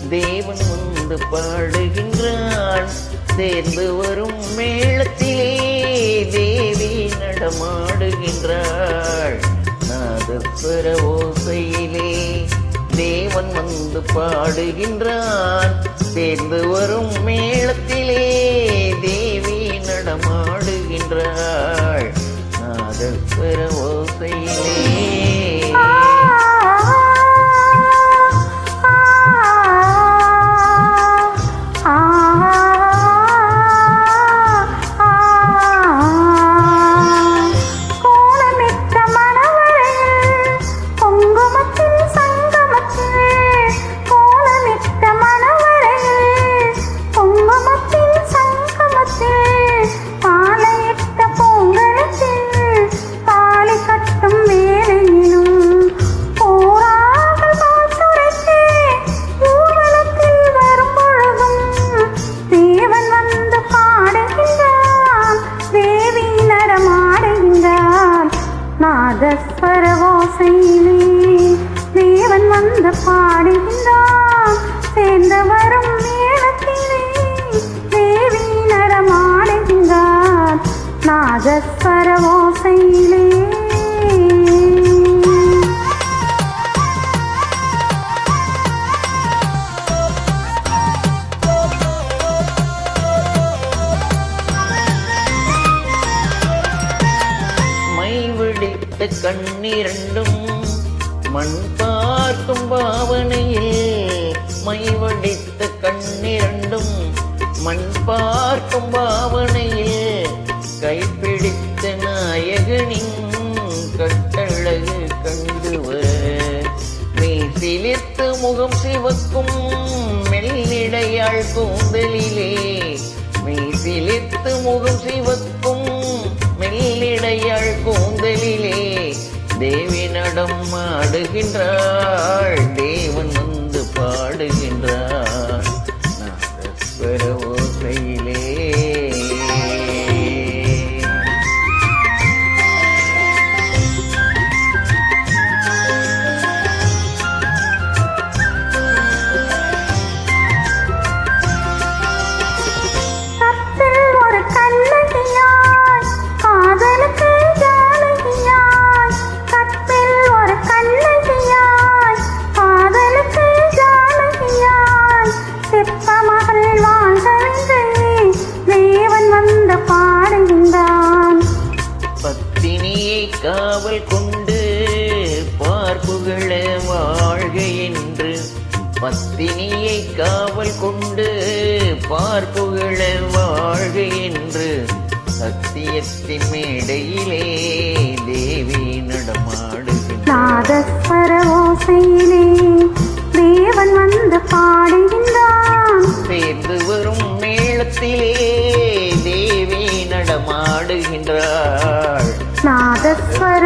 தேவன் வந்து பாடுகின்றான். சேர்ந்து வரும் மேளத்திலே தேவி நடமாடுகின்றாள். நாதஸ்வர ஓசையிலே தேவன் வந்து பாடுகின்றான். சேர்ந்து வரும் மேளத்திலே தேவி நடமாடுகின்றாள். நாதஸ்வர ஓசையிலே நாதஸ்வர ஓசையிலே தேவன் வந்து பாடுகின்றான். சேர்ந்து வரும் மேளத்திலே தேவி நடமாடுகின்றான். நாதஸ்வர ஓசையிலே கண்ணிரண்டும் மண் பார்க்கும் பாவனையில், மைவடித்த கண்ணிரண்டும் மண் பார்க்கும் பாவனையில், கைப்பிடித்த நாயகனின் கட்டழகு கண்டுவர மெய்சிலிர்த்து முகம் சிவக்கும் மெல்லிடையாள் கூந்தலிலே, மெய்சிலிர்த்து முகம் சிவக்கும் மெல்லிடையாள் கூந்தலிலே தேவி நடம் ஆடுகின்றாள். தேவன் வந்து பாடுகின்றார். நாதஸ்வர ஓசையிலே காவல் கொண்டு பார்ப்புகள வாழ்க என்று, பத்தினியை காவல் கொண்டு பார்ப்புகள வாழ்க என்று, சத்தியத்தின் மேடையிலே தேவி நடமாடுகின்றாள். நாதஸ்வர ஓசையிலே தேவன் வந்து பாடுகின்றான். சேர்ந்து வரும் மேளத்திலே தேவி நடமாடுகின்றாள். நாதஸ்வர